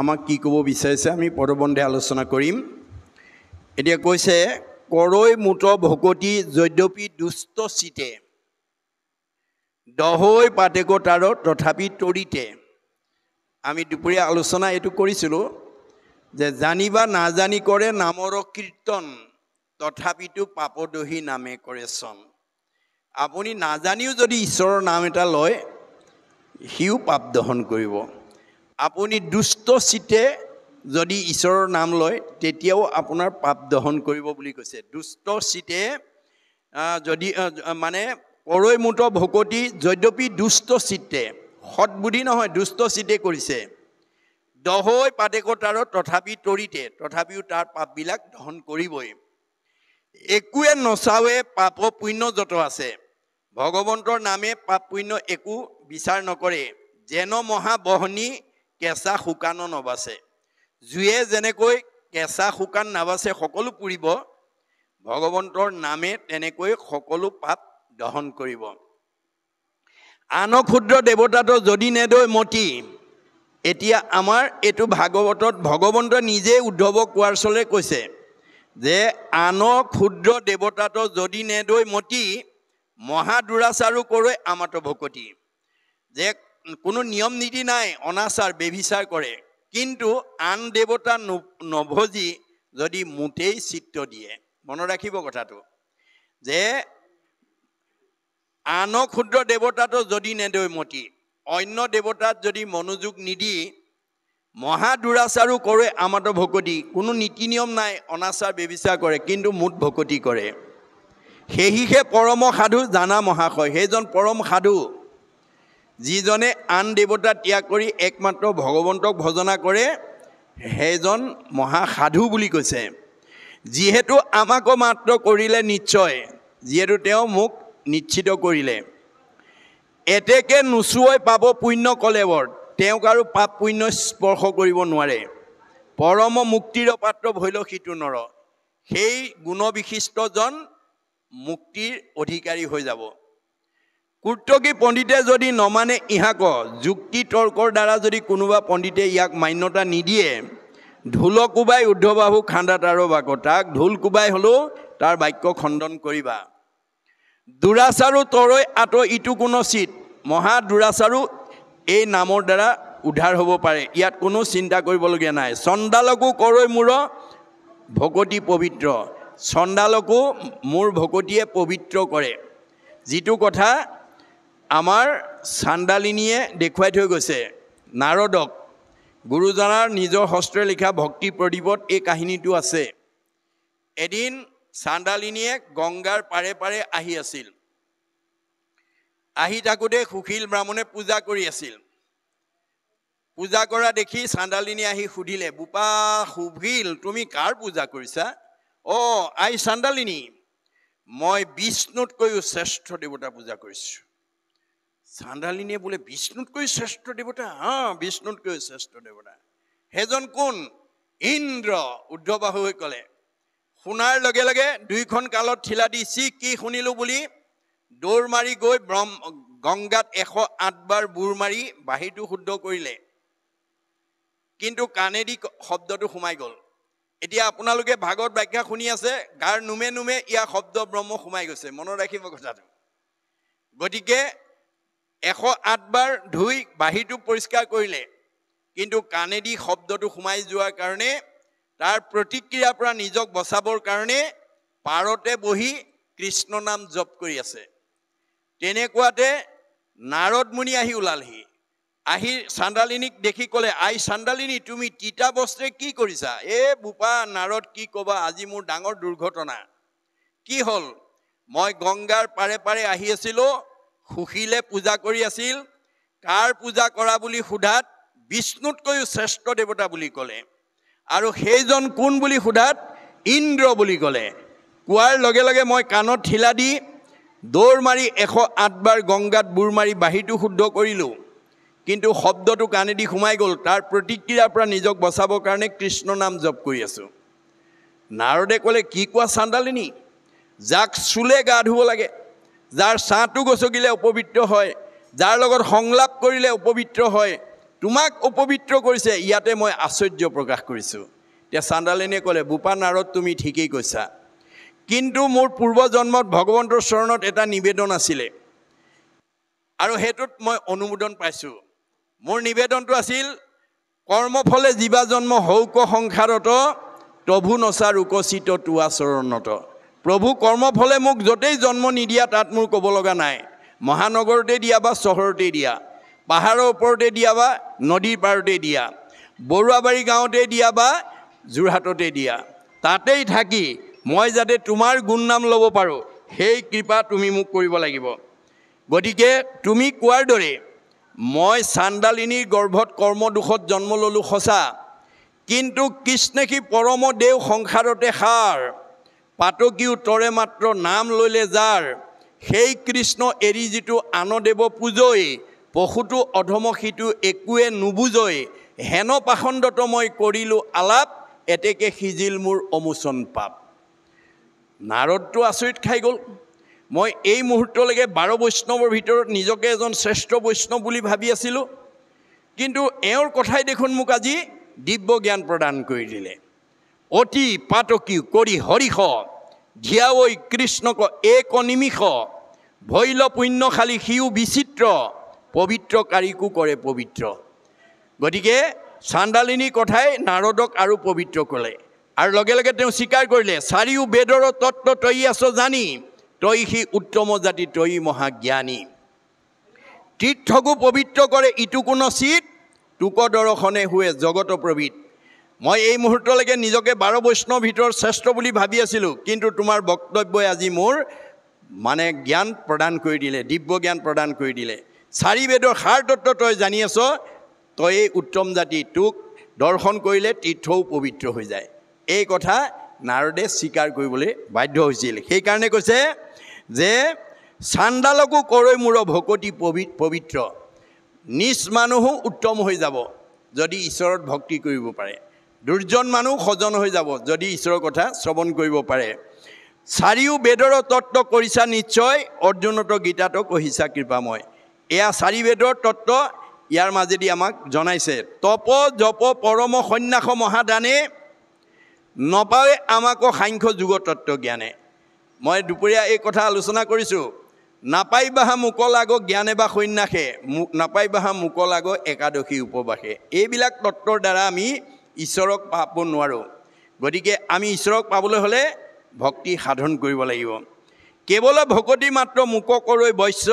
আমাক কি ক'ব বিচাৰিছে আমি পদবন্ধে আলোচনা কৰিম। এতিয়া কৈছে কৰৈ মুঠ ভকতি যদ্যপি দুষ্ট চিতে দহৈ পাতেক তাৰ তথাপি তৰিতে। আমি দুপৰীয়া আলোচনা এইটো কৰিছিলোঁ যে জানিবা নাজানি কৰে নামৰ কীৰ্তন তথাপিতো পাপদহী নামে কৰে চন। আপুনি নাজানিও যদি ঈশ্বৰৰ নাম এটা লয় সিও পাপ দহন কৰিব। আপুনি দুষ্ট চিতে যদি ঈশ্বৰৰ নাম লয় তেতিয়াও আপোনাৰ পাপ দহন কৰিব বুলি কৈছে। দুষ্ট চিতে যদি মানে কৰৈ মুঠ ভকতি যদ্যপি দুষ্ট চিত্তে, সৎবুদ্ধি নহয় দুষ্ট চিতে কৰিছে, দহৈ পাতেক তাৰ তথাপি তৰিতে, তথাপিও তাৰ পাপবিলাক দহন কৰিবই। একোৱে নচাৱে পাপ পুণ্য যত আছে, ভগৱন্তৰ নামে পাপ পুণ্য একো বিচাৰ নকৰে। যেন মহাবহনী কেঁচা শুকান নবাচে, জুয়ে যেনেকৈ কেঁচা শুকান নাবাচে সকলো পুৰিব, ভগৱন্তৰ নামে তেনেকৈ সকলো পাপ দহন কৰিব। আন ক্ষুদ্ৰ দেৱতাটো যদি নেদৈ মতি, এতিয়া আমাৰ এইটো ভাগৱতত ভগৱন্তই নিজে উদ্ধৱক কোৱাৰ চলে কৈছে যে আন ক্ষুদ্ৰ দেৱতাটো যদি নেদৈ মতি, মহা দুৰাচাৰো কৰে আমাতো ভকতি। যে কোনো নিয়ম নীতি নাই, অনাচাৰ বেভিচাৰ কৰে, কিন্তু আন দেৱতা নভজি যদি মোটেই চিত্ত দিয়ে। মনত ৰাখিব কথাটো যে আন ক্ষুদ্ৰ দেৱতাটো যদি নেদৈ মতি, অন্য দেৱতাত যদি মনোযোগ নিদি মহা দুৰাচাৰো কৰে আমাতো ভকতি। কোনো নীতি নিয়ম নাই, অনাচাৰ বেবিচাৰ কৰে, কিন্তু মুঠ ভকতি কৰে। সেহিহে পৰম সাধু জানা মহাশয়, সেইজন পৰম সাধু যিজনে আন দেৱতা ত্যাগ কৰি একমাত্ৰ ভগৱন্তক ভজনা কৰে, সেইজন মহাসাধু বুলি কৈছে। যিহেতু আমাকো মাত্ৰ কৰিলে নিশ্চয়, যিহেতু তেওঁ মোক নিশ্চিত কৰিলে। এতেকে নোচোৱাই পাব পুণ্য কলেবৰ, তেওঁক আৰু পাপ পুণ্য স্পৰ্শ কৰিব নোৱাৰে। পৰম মুক্তিৰ পাত্ৰ ভৈল সিটো নৰ, সেই গুণবিশিষ্টজন মুক্তিৰ অধিকাৰী হৈ যাব। কুৰ্তকী পণ্ডিতে যদি নমানে ইহাক, যুক্তি তৰ্কৰ দ্বাৰা যদি কোনোবা পণ্ডিতে ইয়াক মান্যতা নিদিয়ে, ঢোল কোবাই উদ্ধবাহু খান্দা তাৰো বাক, তাক ঢোল কোবাই হ'লেও তাৰ বাক্য খণ্ডন কৰিবা। দুৰাচাৰো তৰৈ আত ইটো কোনো চিত, মহা দুৰাচাৰো এই নামৰ দ্বাৰা উদ্ধাৰ হ'ব পাৰে, ইয়াত কোনো চিন্তা কৰিবলগীয়া নাই। চণ্ডালকো কৰৈ মূৰ ভকতি পবিত্ৰ, চণ্ডালকো মোৰ ভকতিয়ে পবিত্ৰ কৰে। যিটো কথা আমাৰ চাণ্ডালিনীয়ে দেখুৱাই থৈ গৈছে নাৰদক, গুৰুজনাৰ নিজৰ হস্তেৰে লিখা ভক্তি প্ৰদীপত এই কাহিনীটো আছে। এদিন চাণ্ডালিনীয়ে গংগাৰ পাৰে পাৰে আহি আছিল। আহি থাকোঁতে সুশীল ব্ৰাহ্মণে পূজা কৰি আছিল। পূজা কৰা দেখি চাণ্ডালিনী আহি সুধিলে, বোপা সুশীল তুমি কাৰ পূজা কৰিছা? আই চাণ্ডালিনী, মই বিষ্ণুতকৈও শ্ৰেষ্ঠ দেৱতা পূজা কৰিছোঁ। চাণ্ডালিনীয়ে বোলে বিষ্ণুতকৈ শ্ৰেষ্ঠ দেৱতা? বিষ্ণুতকৈ শ্ৰেষ্ঠ দেৱতা। সেইজন কোন? ইন্দ্ৰ। উদ্ধবাহুৱে ক'লে। শুনাৰ লগে লগে দুইখন কালত ঠিলা দি কি শুনিলোঁ বুলি দৌৰ মাৰি গৈ গংগাত 108 বাৰ বুৰ মাৰি বাহিৰটো শুদ্ধ কৰিলে, কিন্তু কাণেদি শব্দটো সোমাই গ'ল। এতিয়া আপোনালোকে ভাগৱত ব্যাখ্যা শুনি আছে, গাৰ নোমে নোমে ইয়াৰ শব্দ ব্ৰহ্ম সোমাই গৈছে। মনত ৰাখিব কথাটো। গতিকে 108 বাৰ ধুই বাহিৰটো পৰিষ্কাৰ কৰিলে, কিন্তু কাণেদি শব্দটো সোমাই যোৱাৰ কাৰণে তাৰ প্ৰতিক্ৰিয়াৰ পৰা নিজক বচাবৰ কাৰণে পাৰতে বহি কৃষ্ণ নাম জপ কৰি আছে। তেনেকুৱাতে নাৰদ মুনি আহি ওলালহি। আহি চাণ্ডালিনীক দেখি ক'লে, আই চাণ্ডালিনী তুমি তিতা বস্ত্ৰে কি কৰিছা? বোপা নাৰদ কি ক'বা, আজি মোৰ ডাঙৰ দুৰ্ঘটনা। কি হ'ল? মই গংগাৰ পাৰে পাৰে আহি আছিলোঁ, সুশীলে পূজা কৰি আছিল। কাৰ পূজা কৰা বুলি সোধাত বিষ্ণুতকৈও শ্ৰেষ্ঠ দেৱতা বুলি ক'লে, আৰু সেইজন কোন বুলি সোধাত ইন্দ্ৰ বুলি ক'লে। কোৱাৰ লগে লগে মই কাণত ঠিলা দি দৌৰ মাৰি 108 বাৰ গংগাত বুৰ মাৰি বাহিৰটো শুদ্ধ কৰিলোঁ, কিন্তু শব্দটো কাণেদি সোমাই গ'ল। তাৰ প্ৰতিক্ৰিয়াৰ পৰা নিজক বচাবৰ কাৰণে কৃষ্ণ নাম জপ কৰি আছোঁ। নাৰদে ক'লে, কি কোৱা চাণ্ডালিনী? যাক চুলে গা ধুব লাগে, যাৰ ছাঁটো গছকিলে অপবিত্ৰ হয়, যাৰ লগত সংলাপ কৰিলে অপবিত্ৰ হয়, তোমাক অপবিত্ৰ কৰিছে ইয়াতে মই আশ্চৰ্য প্ৰকাশ কৰিছোঁ এতিয়া চাণ্ডালিনীয়ে ক'লে বোপা নাৰদ তুমি ঠিকেই কৈছা কিন্তু মোৰ পূৰ্বজন্মত ভগৱন্তৰ চৰণত এটা নিবেদন আছিলে আৰু হেতুত মই অনুমোদন পাইছোঁ মোৰ নিবেদনটো আছিল কৰ্মফলে জীৱা জন্ম হৌক সংসাৰত প্ৰভু নচাৰ উকচিত তোৱা চৰণত প্ৰভু কৰ্মফলে মোক য'তেই জন্ম নিদিয়া তাত মোৰ ক'ব লগা নাই মহানগৰতে দিয়া বা চহৰতে দিয়া পাহাৰৰ ওপৰতে দিয়া বা নদীৰ পাৰতে দিয়া বৰুৱাবাৰী গাঁৱতে দিয়া বা যোৰহাটতে দিয়া তাতেই থাকি মই যাতে তোমাৰ গুণনাম ল'ব পাৰোঁ সেই কৃপা তুমি মোক কৰিব লাগিব গতিকে তুমি কোৱাৰ দৰে মই চাণ্ডালিনীৰ গৰ্ভত কৰ্মদোষত জন্ম ল'লোঁ সঁচা কিন্তু কৃষ্ণে কি পৰম দেও সংসাৰতে সাৰ পাতকী উত্তৰে মাত্ৰ নাম লৈলে যাৰ সেই কৃষ্ণ এৰি যিটো আনদেৱ পূজৈ পশুটো অধম সিটো একোৱে নুবুজৈ হেন পাখণ্ডত মই কৰিলোঁ আলাপ এতেকে সিজিল মোৰ অমোচন পাপ নাৰদটো আচৰিত খাই গ'ল মই এই মুহূৰ্তলৈকে 12 বৈষ্ণৱৰ ভিতৰত নিজকে এজন শ্ৰেষ্ঠ বৈষ্ণৱ বুলি ভাবি আছিলোঁ কিন্তু এওঁৰ কথাই দেখোন মোক আজি দিব্য জ্ঞান প্ৰদান কৰি দিলে অতি পাতকী কৰি হৰিষ ধিয়াঐ কৃষ্ণক এক নিমিষ ভৈল পুণ্যশালী সিও বিচিত্ৰ পবিত্ৰকাৰীকো কৰে পবিত্ৰ গতিকে চাণ্ডালিনীৰ কথাই নাৰদক আৰু পবিত্ৰ ক'লে আৰু লগে লগে তেওঁ স্বীকাৰ কৰিলে চাৰিও বেদৰ তত্ত্ব তই আছ জানি তই সি উত্তম জাতি তই মহাজ্ঞানী তীৰ্থকো পবিত্ৰ কৰে ইটো কোনো চিত তোক দৰ্শনে হুৱে জগত প্ৰবৃত মই এই মুহূৰ্তলৈকে নিজকে 12 বৈষ্ণৱ ভিতৰত শ্ৰেষ্ঠ বুলি ভাবি আছিলোঁ কিন্তু তোমাৰ বক্তব্যই আজি মোৰ মানে জ্ঞান প্ৰদান কৰি দিলে দিব্য জ্ঞান প্ৰদান কৰি দিলে চাৰি বেদৰ সাৰ তত্ত্ব তই জানি আছ তই এই উত্তম জাতি তোক দৰ্শন কৰিলে তীৰ্থও পবিত্ৰ হৈ যায় এই কথা নাৰদে স্বীকাৰ কৰিবলৈ বাধ্য হৈছিল সেইকাৰণে কৈছে যে চাণ্ডালকো কৰৈ মোৰ ভকতি পবিত্ৰ নিজ মানুহো উত্তম হৈ যাব যদি ঈশ্বৰৰ ভক্তি কৰিব পাৰে দুৰ্জন মানুহ সজন হৈ যাব যদি ঈশ্বৰৰ কথা শ্ৰৱণ কৰিব পাৰে চাৰিও বেদৰ তত্ত্ব কৰিছা নিশ্চয় অৰ্জুনত গীতাতো কহিছা কৃপাময় এয়া চাৰি বেদৰ তত্ত্ব ইয়াৰ মাজেদি আমাক জনাইছে তপ জপ পৰম সন্ন্যাস মহাদানে নপাৱে আমাকো সাংখ্য যুগ তত্ত্ব জ্ঞানে মই দুপৰীয়া এই কথা আলোচনা কৰিছোঁ নাপাইবাহা মুকল আগ জ্ঞানে বা সন্ন্যাসে নাপাইবাহা মুকল আগ একাদশী উপবাসে এইবিলাক তত্ত্বৰ দ্বাৰা আমি ঈশ্বৰক পাব নোৱাৰোঁ গতিকে আমি ঈশ্বৰক পাবলৈ হ'লে ভক্তি সাধন কৰিব লাগিব কেৱল ভকতি মাত্ৰ মুক কৰৈ বৈশ্য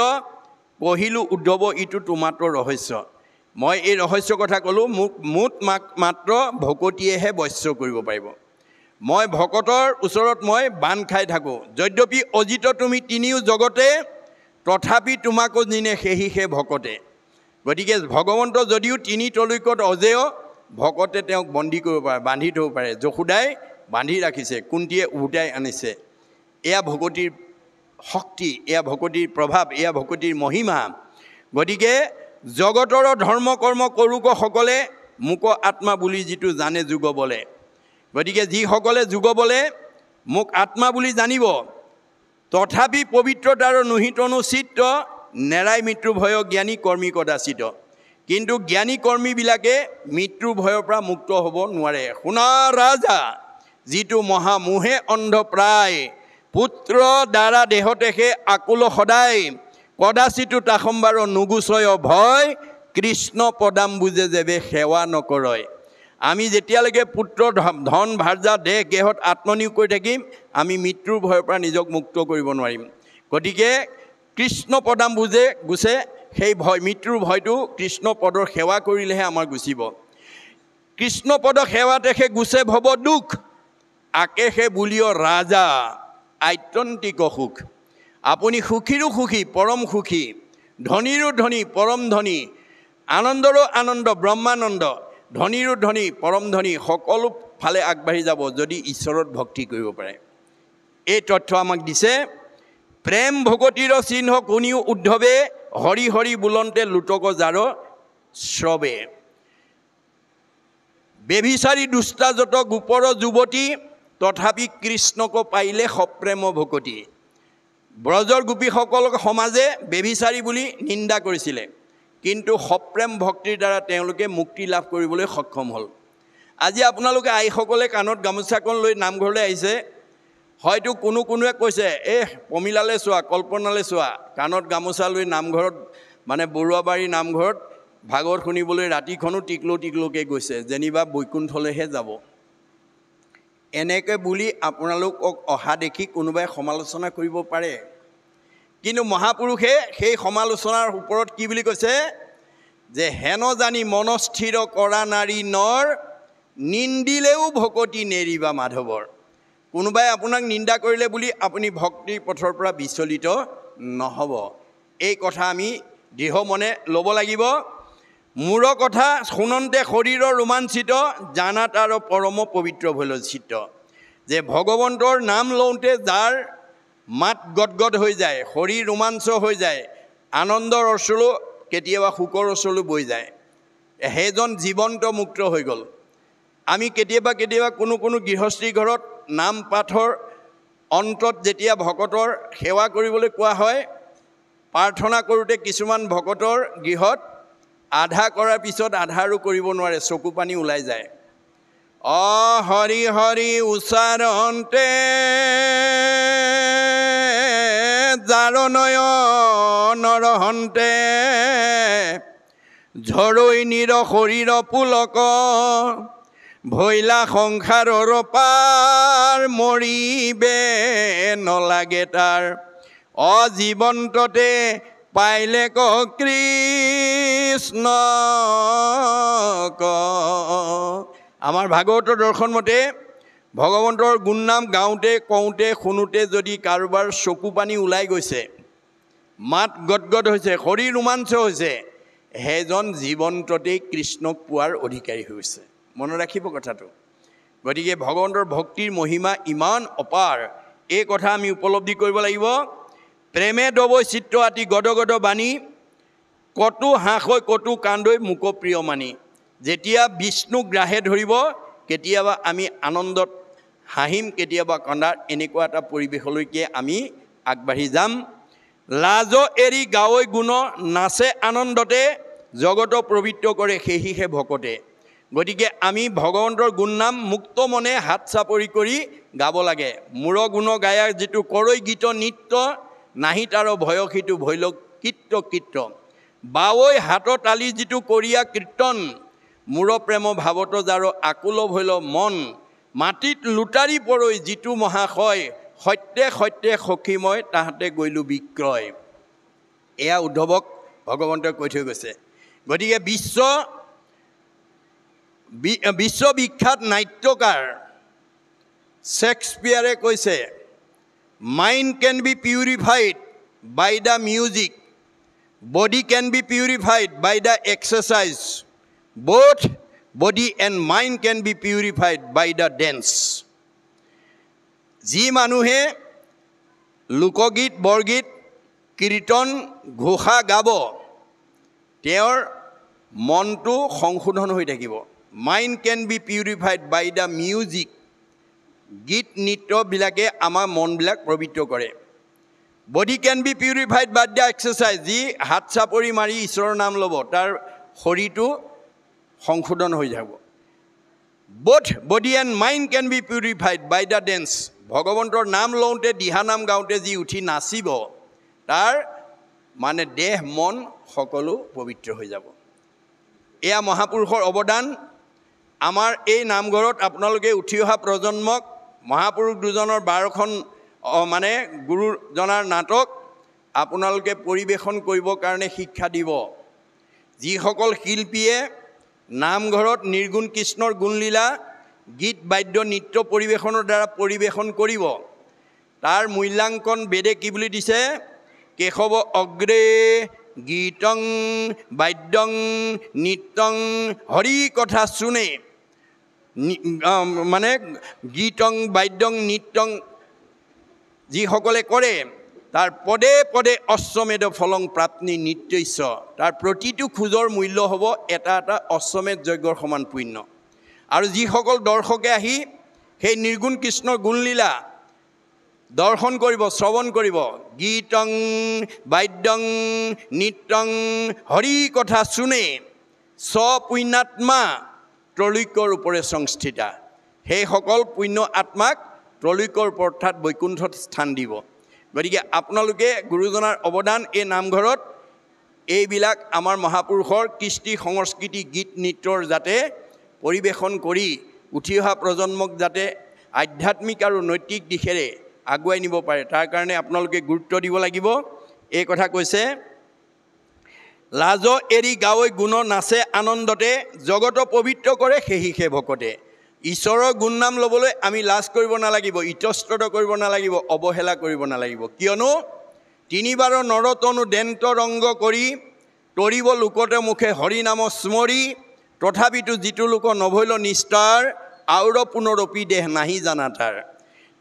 কহিলোঁ উদ্ধৱ ইটো তোমাতৰ ৰহস্য মই এই ৰহস্য কথা ক'লোঁ মুঠ মাত্ৰ ভকতিয়েহে বৈশ্য কৰিব পাৰিব মই ভকতৰ ওচৰত মই বান খাই থাকোঁ যদ্যপি অজিত তুমি তিনিও জগতে তথাপি তোমাকো নিনে সেহি সে ভকতে গতিকে ভগৱন্ত যদিও তিনি তলৈকত অজেয় ভকতে তেওঁক বন্দী কৰিব পাৰে বান্ধি থ'ব পাৰে যশোদাই বান্ধি ৰাখিছে কুন্তীয়ে উভতাই আনিছে এয়া ভকতিৰ শক্তি এয়া ভকতিৰ প্ৰভাৱ এয়া ভকতিৰ মহিমা গতিকে জগতৰ ধৰ্ম কৰ্ম কৰোঁক সকলে মোক আত্মা বুলি যিটো জানে যুগ বলে গতিকে যিসকলে যুগ বলে মোক আত্মা বুলি জানিব তথাপি পবিত্ৰতাৰ নোহিতনো চিত্ত নেৰাই মৃত্যু ভয় জ্ঞানী কৰ্মী কদাচিত কিন্তু জ্ঞানী কৰ্মীবিলাকে মৃত্যুৰ ভয়ৰ পৰা মুক্ত হ'ব নোৱাৰে শুনা ৰাজা যিটো মহামোহে অন্ধ প্ৰায় পুত্ৰ দ্বাৰা দেহতেহে আকুল সদায় কদাচিতো তাসম্বাৰ নুগুচয় ভয় কৃষ্ণ পদাম বুজে যেবে সেৱা নকৰয় আমি যেতিয়ালৈকে পুত্ৰ ধন ভাৰ্যা দেহ গেহত আত্মনিয়োগ কৰি থাকিম আমি মৃত্যুৰ ভয়ৰ পৰা নিজক মুক্ত কৰিব নোৱাৰিম গতিকে কৃষ্ণ পদাম বুজে গুচে সেই ভয় মৃত্যুৰ ভয়টো কৃষ্ণ পদৰ সেৱা কৰিলেহে আমাৰ গুচিব কৃষ্ণ পদ সেৱাতেহে গুচে ভৱ দুখ আকেহে বুলিও ৰাজা আত্যন্তিক সুখ আপুনি সুখীৰো সুখী পৰম সুখী ধনীৰো ধনী পৰম ধনী আনন্দৰো আনন্দ ব্ৰহ্মানন্দ ধনীৰো ধনী পৰম ধনী সকলো ফালে আগবাঢ়ি যাব যদি ঈশ্বৰত ভক্তি কৰিব পাৰে এই তথ্য আমাক দিছে প্ৰেম ভগতিৰ চিহ্ন কোনিও উদ্ধৱে হৰি হৰি বুলন্তে লুটক জাৰ শ্ৰৱে বেভিচাৰী দুষ্টাজত গোপৰ যুৱতী তথাপি কৃষ্ণক পাইলে সপ্ৰেম ভকতি ব্ৰজৰ গোপীসকলক সমাজে বেভিচাৰী বুলি নিন্দা কৰিছিলে কিন্তু সপ্ৰেম ভক্তিৰ দ্বাৰা তেওঁলোকে মুক্তি লাভ কৰিবলৈ সক্ষম হ'ল। আজি আপোনালোকে আইসকলে কাণত গামোচাখন লৈ নামঘৰলৈ আহিছে, হয়তো কোনোৱে কৈছে পমিলালৈ চোৱা, কল্পনালৈ চোৱা, কাণত গামোচা লৈ নামঘৰত মানে বৰুৱাবাৰী নামঘৰত ভাগৱত শুনিবলৈ ৰাতিখনো টিকলৌকৈ গৈছে, যেনিবা বৈকুণ্ঠলৈহে যাব। এনেকৈ বুলি আপোনালোকক অহা দেখি কোনোবাই সমালোচনা কৰিব পাৰে, কিন্তু মহাপুৰুষে সেই সমালোচনাৰ ওপৰত কি বুলি কৈছে যে হেন জানি মনস্থিৰ কৰা নাৰী নৰ, নিন্দিলেও ভকতি নেৰিবা মাধৱৰ। কোনোবাই আপোনাক নিন্দা কৰিলে বুলি আপুনি ভক্তিৰ পথৰ পৰা বিচলিত নহ'ব। এই কথা আমি দৃঢ় মনে ল'ব লাগিব। মূৰ কথা শুনন্তে শৰীৰৰ ৰোমাঞ্চিত, জানাত আৰু পৰম পবিত্ৰ ভৈলচিত। যে ভগৱন্তৰ নাম লওঁতে যাৰ মাত গদগদ হৈ যায়, শৰীৰ ৰোমাঞ্চ হৈ যায়, আনন্দৰ ৰসলো কেতিয়াবা শোকৰ ৰসলো বৈ যায়, সেইজন জীৱন্ত মুক্ত হৈ গ'ল। আমি কেতিয়াবা কোনো গৃহস্থী ঘৰত নাম পাঠৰ অন্তত যেতিয়া ভকতৰ সেৱা কৰিবলৈ কোৱা হয়, প্ৰাৰ্থনা কৰোঁতে কিছুমান ভকতৰ গৃহত আধা কৰাৰ পিছত আধা আৰু কৰিব নোৱাৰে, চকু পানী ওলাই যায়। হৰি হৰি উচ্চাৰণতে যাৰ নয়নৰ হন্তে, ঝৰৈ নিৰ শৰীৰ পুলক, ভৈলা সংসাৰৰ পাৰ, মৰিবে নলাগে তাৰ, অজীৱন্ততে পাইলে কৃষ্ণ। আমাৰ ভাগৱতৰ দৰ্শন মতে ভগৱন্তৰ গুণনাম গাওঁতে কওঁতে শুনোতে যদি কাৰোবাৰ চকু পানী ওলাই গৈছে, মাত গদগদ হৈছে, শৰীৰ ৰোমাঞ্চ হৈছে, সেইজন জীৱন্ততেই কৃষ্ণক পোৱাৰ অধিকাৰী হৈছে। মনত ৰাখিব কথাটো। গতিকে ভগৱন্তৰ ভক্তিৰ মহিমা ইমান অপাৰ, এই কথা আমি উপলব্ধি কৰিব লাগিব। প্ৰেমে দবৈ চিত্ৰ আতি গদগদ বাণী, কতো হাঁসৈ কতো কান্দৈ মোক প্ৰিয় মানি। যেতিয়া বিষ্ণুক গ্ৰাহে ধৰিব, কেতিয়াবা আমি আনন্দত হাঁহিম, কেতিয়াবা কন্দাৰ, এনেকুৱা এটা পৰিৱেশলৈকে আমি আগবাঢ়ি যাম। লাজ এৰি গাৱৈ গুণ, নাচে আনন্দতে, জগত পবিত্ৰ কৰে সেহিহে ভকতে। গতিকে আমি ভগৱন্তৰ গুণনাম মুক্ত মনে হাত চাপৰি কৰি গাব লাগে। মূৰ গুণ গায়া যিটো কৰৈ গীত নৃত্য, নাহি তাৰ ভয়সিটো ভৈল কীৰ্ত। বাৱৈ হাত তালি যিটো কৰিয়া কীৰ্তন, মূৰ প্ৰেম ভাৱত যাৰ আকুল ভৈল মন, মাটিত লুটাৰি পৰৈ যিটো মহাশয়, সত্যে সত্যে সখীময় তাহাঁতে গৈলো বিক্ৰয়। এয়া উদ্ধৱক ভগৱন্তই কৈ থৈ গৈছে। গতিকে বিশ্ববিখ্যাত নাট্যকাৰ শেক্সপিয়াৰে কৈছে, mind can be purified by the music, body can be purified by the exercise, both body and mind can be purified by the dance. যি মানুহে লোকগীত, বৰগীত, কীৰ্তন, ঘোষা গাব, তেওঁৰ মনটো সংশোধন হৈ থাকিব। Mind can be purified by the music. গীত নৃত্যবিলাকে আমাৰ মনবিলাক পবিত্ৰ কৰে। Body can be purified by the exercise. যি হাত চাপৰি মাৰি ঈশ্বৰৰ নাম ল'ব, তাৰ শৰীৰটো সংশোধন হৈ যাব। Both body and mind can be purified by the dance. ভগৱন্তৰ নাম লওঁতে, দিহানাম গাওঁতে যি উঠি নাচিব, তাৰ মানে দেহ মন সকলো পবিত্ৰ হৈ যাব। এয়া মহাপুৰুষৰ অৱদান। আমাৰ এই নামঘৰত আপোনালোকে উঠি অহা প্ৰজন্মক মহাপুৰুষ দুজনৰ 12খন মানে গুৰুজনাৰ নাটক আপোনালোকে পৰিৱেশন কৰিবৰ কাৰণে শিক্ষা দিব। যিসকল শিল্পীয়ে নামঘৰত নিৰ্গুণ কৃষ্ণৰ গুণলীলা গীত বাদ্য নৃত্য পৰিৱেশনৰ দ্বাৰা পৰিৱেশন কৰিব, তাৰ মূল্যাংকন বেদে কি বুলি দিছে? কেশৱ অগ্ৰে গীতং বাদ্যং নৃত্যং হৰি কথা শুনে। মানে গীতং বাদ্যং নৃত্যং যিসকলে কৰে, তাৰ পদে পদে অশ্বমেধ ফলং প্ৰাপ্তি নিত্যস্য। তাৰ প্ৰতিটো খোজৰ মূল্য হ'ব এটা এটা অশ্বমেধ যজ্ঞৰ সমান পুণ্য। আৰু যিসকল দৰ্শকে আহি সেই নিৰ্গুণ কৃষ্ণৰ গুণলীলা দৰ্শন কৰিব, শ্ৰৱণ কৰিব। গীতং বাদ্যং নৃত্যং হৰি কথা শুনে স্বপুণ্যাত্মা ত্ৰৈলোক্যৰ ওপৰে সংস্থিতা। সেইসকল পুণ্য আত্মাক ত্ৰৈলোক্যৰ ওপৰত অৰ্থাৎ বৈকুণ্ঠত স্থান দিব। গতিকে আপোনালোকে গুৰুজনাৰ অৱদান এই নামঘৰত এইবিলাক আমাৰ মহাপুৰুষৰ কৃষ্টি সংস্কৃতি গীত নৃত্যৰ যাতে পৰিৱেশন কৰি উঠি অহা প্ৰজন্মক যাতে আধ্যাত্মিক আৰু নৈতিক দিশেৰে আগুৱাই নিব পাৰে, তাৰ কাৰণে আপোনালোকে গুৰুত্ব দিব লাগিব। এই কথা কৈছে, লাজ এৰি গাৱৈ গুণ নাচে আনন্দতে, জগত পবিত্ৰ কৰে সেহিষে ভকতে। ঈশ্বৰৰ গুণ নাম ল'বলৈ আমি লাজ কৰিব নালাগিব, ইতস্তত কৰিব নালাগিব, অৱহেলা কৰিব নালাগিব। কিয়নো তিনিবাৰৰ নৰতনু দেন্ত ৰংগ কৰি তৰিব লোকতে মুখে হৰি নাম স্মৰি, তথাপিতো যিটো লোক নভৈল নিষ্ঠাৰ, আউৰ পুনৰপি দেহ নাহি জানা তাৰ।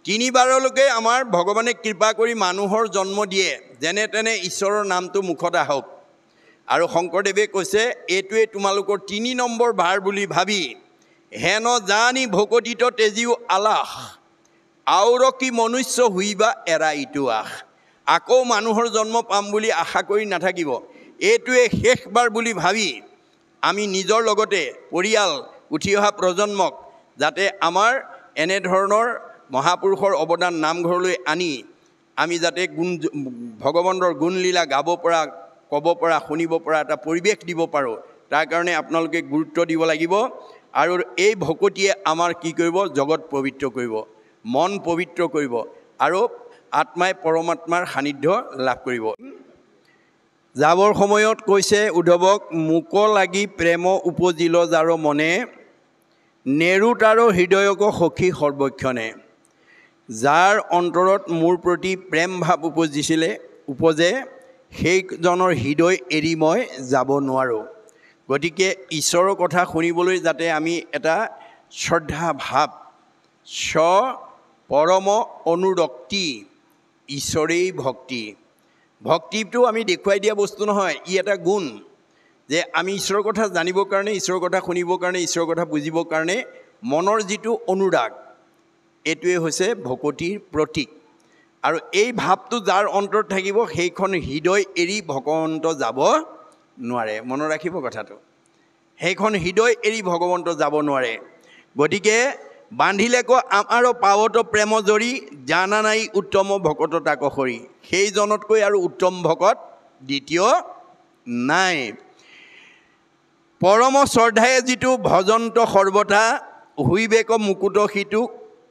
তিনিবাৰলৈকে আমাৰ ভগৱানে কৃপা কৰি মানুহৰ জন্ম দিয়ে, যেনে তেনে ঈশ্বৰৰ নামটো মুখত আহক। আৰু শংকৰদেৱে কৈছে এইটোৱে তোমালোকৰ ৩ নম্বৰ বাৰ বুলি ভাবি, হেন জানি ভকতিত তেজিও আলাস, আউৰ কি মনুষ্য হুইবা এৰা ইটো আশ। আকৌ মানুহৰ জন্ম পাম বুলি আশা কৰি নাথাকিব, এইটোৱে শেষবাৰ বুলি ভাবি আমি নিজৰ লগতে পৰিয়াল উঠি অহা প্ৰজন্মক যাতে আমাৰ এনেধৰণৰ মহাপুৰুষৰ অৱদান নামঘৰলৈ আনি আমি যাতে ভগৱন্তৰ গুণলীলা গাব পৰা, ক'ব পৰা, শুনিব পৰা এটা পৰিৱেশ দিব পাৰোঁ, তাৰ কাৰণে আপোনালোকে গুৰুত্ব দিব লাগিব। আৰু এই ভকতিয়ে আমাৰ কি কৰিব? জগত পবিত্ৰ কৰিব, মন পবিত্ৰ কৰিব আৰু আত্মাই পৰমাত্মাৰ সান্নিধ্য লাভ কৰিব। যাবৰ সময়ত কৈছে উদ্ধৱক, মোক লাগি প্ৰেম উপজিল যাৰ মনে, নেৰু তাৰ হৃদয়ক সখী সৰ্বক্ষণে। যাৰ অন্তৰত মোৰ প্ৰতি প্ৰেম ভাৱ উপজে সেইজনৰ হৃদয় এৰি মই যাব নোৱাৰোঁ। গতিকে ঈশ্বৰৰ কথা শুনিবলৈ যাতে আমি এটা শ্ৰদ্ধা ভাৱ, পৰম অনুৰক্তি, ঈশ্বৰেই ভক্তি। ভক্তিটো আমি দেখুৱাই দিয়া বস্তু নহয়, ই এটা গুণ যে আমি ঈশ্বৰৰ কথা জানিবৰ কাৰণে, ঈশ্বৰৰ কথা শুনিবৰ কাৰণে, ঈশ্বৰৰ কথা বুজিবৰ কাৰণে মনৰ যিটো অনুৰাগ, এইটোৱে হৈছে ভকতিৰ প্ৰতীক। আৰু এই ভাৱটো যাৰ অন্তৰত থাকিব সেইখন হৃদয় এৰি ভগৱন্ত যাব নোৱাৰে। মনত ৰাখিব কথাটো, সেইখন হৃদয় এৰি ভগৱন্ত যাব নোৱাৰে। গতিকে বান্ধিলে ক আমাৰ পাৱত প্ৰেম জৰি, জানা নাই উত্তম ভকত তাক সৰি। সেইজনতকৈ আৰু উত্তম ভকত দ্বিতীয় নাই। পৰম শ্ৰদ্ধায়ে যিটো ভজন্ত সৰ্বথা, হুইবেক মুকুট সিটো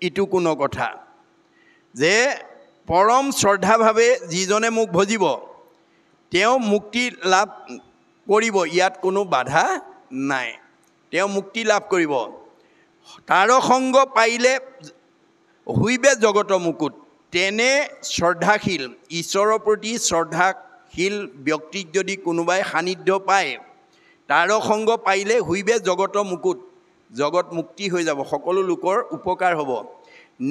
ইটো কোনো কথা। যে পৰম শ্ৰদ্ধাভাৱে যিজনে মোক ভজিব তেওঁ মুক্তি লাভ কৰিব, ইয়াত কোনো বাধা নাই, তেওঁ মুক্তি লাভ কৰিব। তাৰ সংগ পাইলে হুইবে জগত মুকুট। তেনে শ্ৰদ্ধাশীল, ঈশ্বৰৰ প্ৰতি শ্ৰদ্ধাশীল ব্যক্তিক যদি কোনোবাই সান্নিধ্য পায়, তাৰ সংগ পাইলে হুইবে জগত মুকুট, জগত মুক্তি হৈ যাব, সকলো লোকৰ উপকাৰ হ'ব।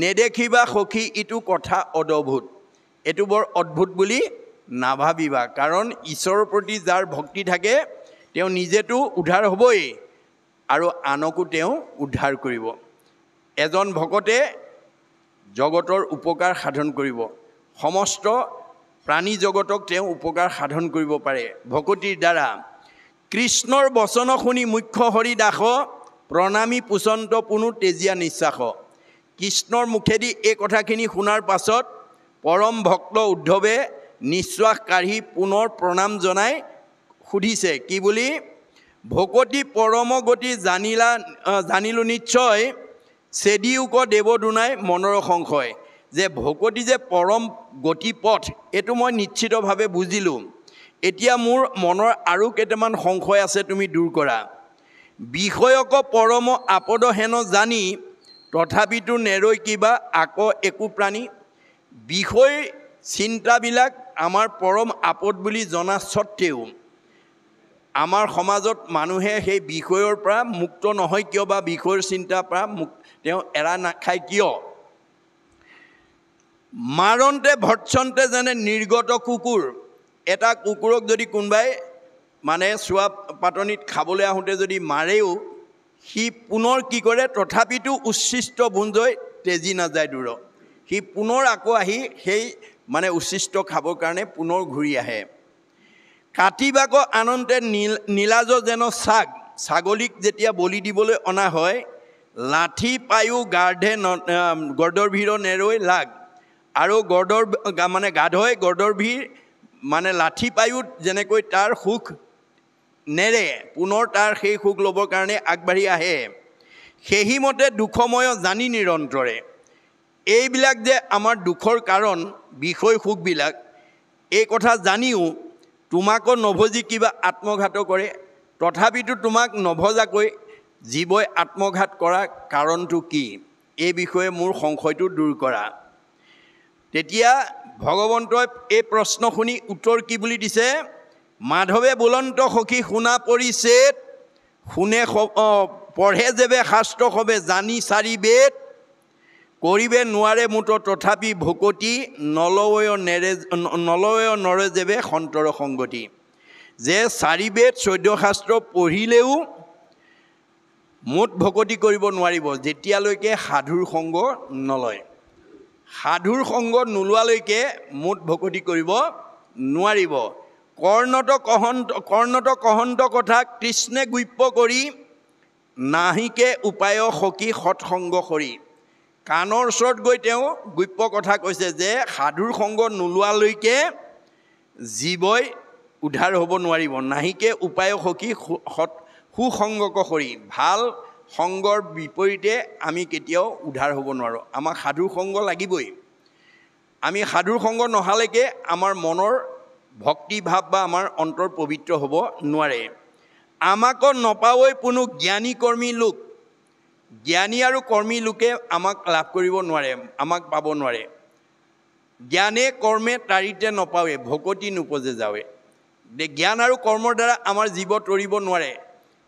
নেদেখিবা সখী ইটো কথা অদ্ভুত, এইটো বৰ অদ্ভুত বুলি নাভাবিবা। কাৰণ ঈশ্বৰৰ প্ৰতি যাৰ ভক্তি থাকে তেওঁ নিজেতো উদ্ধাৰ হ'বই আৰু আনকো তেওঁ উদ্ধাৰ কৰিব। এজন ভকতে জগতৰ উপকাৰ সাধন কৰিব, সমস্ত প্ৰাণী জগতক তেওঁ উপকাৰ সাধন কৰিব পাৰে ভকতিৰ দ্বাৰা। কৃষ্ণৰ বচন শুনি মুখ্য হৰি দাস, প্ৰণামী পুচন্ত পুনু তেজীয়া নিশ্বাস। কৃষ্ণৰ মুখেদি এই কথাখিনি শুনাৰ পাছত পৰম ভক্ত উদ্ধৱে নিশ্বাস কাঢ়ি পুনৰ প্ৰণাম জনাই সুধিছে কি বুলি? ভকতি পৰম গতি জানিলো নিশ্চয়, চেদিউক দেৱ দুনাই মনৰ সংশয়। যে ভকতি যে পৰম গতি পথ, এইটো মই নিশ্চিতভাৱে বুজিলোঁ। এতিয়া মোৰ মনৰ আৰু কেইটামান সংশয় আছে, তুমি দূৰ কৰা। বিষয়ক পৰম আপদ হেন জানি, তথাপিতো নেৰৈ কিবা আকৌ একো প্ৰাণী। বিষয় চিন্তাবিলাক আমাৰ পৰম আপদ বুলি জনা স্বত্তেও আমাৰ সমাজত মানুহে সেই বিষয়ৰ পৰা মুক্ত নহয় কিয়, বা বিষয়ৰ চিন্তাৰ পৰা তেওঁ এৰা নাখায় কিয়? মাৰন্তে ভৎসন্তে যেনে নিৰ্গত কুকুৰ। এটা কুকুৰক যদি কোনোবাই মানে চোৱা পাতনিত খাবলৈ আহোঁতে যদি মাৰেও, সি পুনৰ কি কৰে? তথাপিতো উচ্ছিষ্ট ভুঞ্জই তেজি নাযায় দূৰ। সি পুনৰ আকৌ আহি সেই মানে উচ্ছিষ্ট খাবৰ কাৰণে পুনৰ ঘূৰি আহে কাটিবাক আনন্তে নীলাজ যেন চাগ ছাগলীক যেতিয়া বলি দিবলৈ অনা হয় লাঠি পায়ো গৰ্দৰ ভিৰ নেৰৈ লাগ আৰু গৰ্দৰ মানে গাধই গৰ্দৰ ভিৰ মানে লাঠি পায়ো যেনেকৈ তাৰ সুখ নেৰে পুনৰ তাৰ সেই সুখ ল'বৰ কাৰণে আগবাঢ়ি আহে সেইমতে দুখময় জানি নিৰন্তৰে এইবিলাক যে আমাৰ দুখৰ কাৰণ বিষয় সুখবিলাক এই কথা জানিও তোমাকো নভজি কিবা আত্মঘাত কৰে তথাপিতো তোমাক নভজাকৈ জীৱই আত্মঘাত কৰা কাৰণটো কি এই বিষয়ে মোৰ সংশয়টো দূৰ কৰা তেতিয়া ভগৱন্তই এই প্ৰশ্ন শুনি উত্তৰ কি বুলি দিছে মাধৱে বুলন্ত সখী শুনা পৰিছেত শুনে পঢ়ে যেবে শাস্ত্ৰ হবে জানি চাৰি বেদ কৰিবে নোৱাৰে মুঠ তথাপি ভকতি নলয় নৰে যেবে সন্তৰ সংগতি যে চাৰি বেদ 14 শাস্ত্ৰ পঢ়িলেও মুঠ ভকতি কৰিব নোৱাৰিব যেতিয়ালৈকে সাধুৰ সংগ নলয় সাধুৰ সংগ নোলোৱালৈকে মুঠ ভকতি কৰিব নোৱাৰিব কৰ্ণত কহন্ত কথা কৃষ্ণে গুপ্য কৰি নাহিকে উপায় সখী সৎসংগ কৰি কাণৰ ওচৰত গৈ তেওঁ গুপ্য কথা কৈছে যে সাধুৰ সংগ নোলোৱালৈকে জীৱই উদ্ধাৰ হ'ব নোৱাৰিব নাহিকে উপায় সখী সুসংগক কৰি ভাল সংগৰ বিপৰীতে আমি কেতিয়াও উদ্ধাৰ হ'ব নোৱাৰোঁ আমাক সাধুৰ সংগ লাগিবই আমি সাধুৰ সংগ নহালৈকে আমাৰ মনৰ ভক্তি ভাৱ বা আমাৰ অন্তৰ পবিত্ৰ হ'ব নোৱাৰে আমাক নপাৱই কোনো জ্ঞানী কৰ্মী লোক জ্ঞানী আৰু কৰ্মী লোকে আমাক লাভ কৰিব নোৱাৰে আমাক পাব নোৱাৰে জ্ঞানে কৰ্মে তাৰিতে নপাৱে ভকতি নোপজে যাৱে জ্ঞান আৰু কৰ্মৰ দ্বাৰা আমাৰ জীৱ তৰিব নোৱাৰে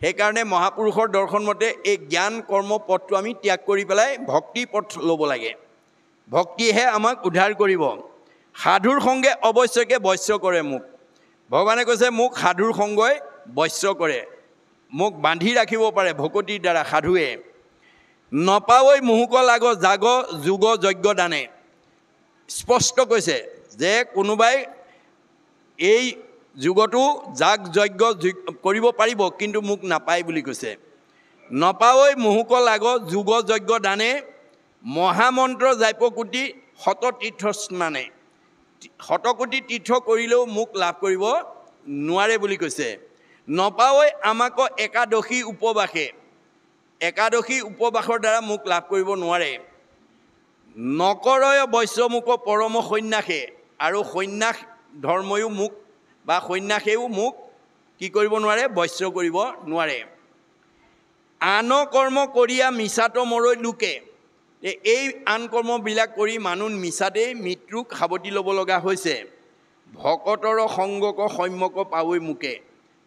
সেইকাৰণে মহাপুৰুষৰ দৰ্শন মতে এই জ্ঞান কৰ্ম পথটো আমি ত্যাগ কৰি পেলাই ভক্তি পথ ল'ব লাগে ভক্তিহে আমাক উদ্ধাৰ কৰিব সাধুৰ সংগে অৱশ্যকে বশ্য কৰে মোক ভগৱানে কৈছে মোক সাধুৰ সংগই বশ্য কৰে মোক বান্ধি ৰাখিব পাৰে ভকতিৰ দ্বাৰা সাধুৱে নপাৱৈ মুহুক লাগ জাগ যোগ যজ্ঞ দানে স্পষ্ট কৈছে যে কোনোবাই এই যুগটো যাগ যজ্ঞ কৰিব পাৰিব কিন্তু মোক নাপায় বুলি কৈছে নপাৱৈ মুহুক লাগ যোগ যজ্ঞ দানে মহামন্ত্ৰ জাপকোটি শততীৰ্থ স্নানে শতকোটি তীৰ্থ কৰিলেও মোক লাভ কৰিব নোৱাৰে বুলি কৈছে নপাৱৈ আমাক একাদশী উপবাসৰ দ্বাৰা মোক লাভ কৰিব নোৱাৰে নকৰয় বৈশ্যমুখ পৰম সন্যাসে আৰু সন্যাস ধৰ্ময়ো মোক বা সন্যাসেও মোক কি কৰিব নোৱাৰে বৈশ্য কৰিব নোৱাৰে আন কৰ্ম কৰিয়া মিছাটো মৰৈ লোকে এই আন কৰ্মবিলাক কৰি মানুহ মিছাতেই মৃত্যুক সাৱটি ল'ব লগা হৈছে ভকতৰ সংগক সম্যক পাৱৈ মোকে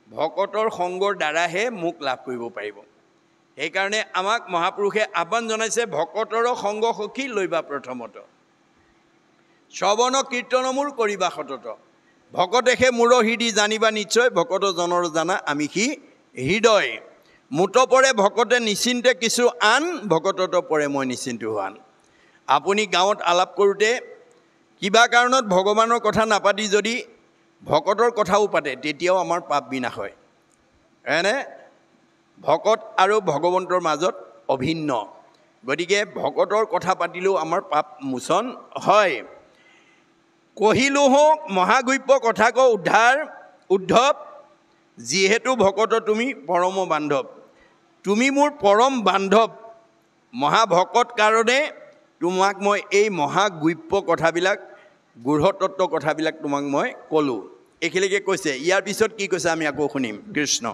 ভকতৰ সংগৰ দ্বাৰাহে মোক লাভ কৰিব পাৰিব সেইকাৰণে আমাক মহাপুৰুষে আহ্বান জনাইছে ভকতৰ সংগ সখী লৈবা প্ৰথমত শ্ৰৱণ কীৰ্তন মোৰ কৰিবা সতত ভকতেহে মূৰ হৃদি জানিবা নিশ্চয় ভকত জনৰ জানা আমি সি হৃদয় মুঠ পৰে ভকতে নিশ্চিন্তে কিছু আন ভকতত পৰে মই নিশ্চিন্ত হোৱান আপুনি গাঁৱত আলাপ কৰোঁতে কিবা কাৰণত ভগৱানৰ কথা নাপাতি যদি ভকতৰ কথাও পাতে তেতিয়াও আমাৰ পাপ বিনাশ হয় এনে ভকত আৰু ভগৱন্তৰ মাজত অভিন্ন গতিকে ভকতৰ কথা পাতিলেও আমাৰ পাপ মোচন হয় কহিলো হোক মহাগুপ্য কথাক উদ্ধৱ যিহেতু ভকত তুমি পৰম বান্ধৱ তুমি মোৰ পৰম বান্ধৱ মহাভকত কাৰণে তোমাক মই এই মহাগুপ্য কথাবিলাক গূঢ়তত্ত্ব কথাবিলাক তোমাক মই ক'লোঁ এইখিনিকে কৈছে ইয়াৰ পিছত কি কৈছে আমি আকৌ শুনিম কৃষ্ণ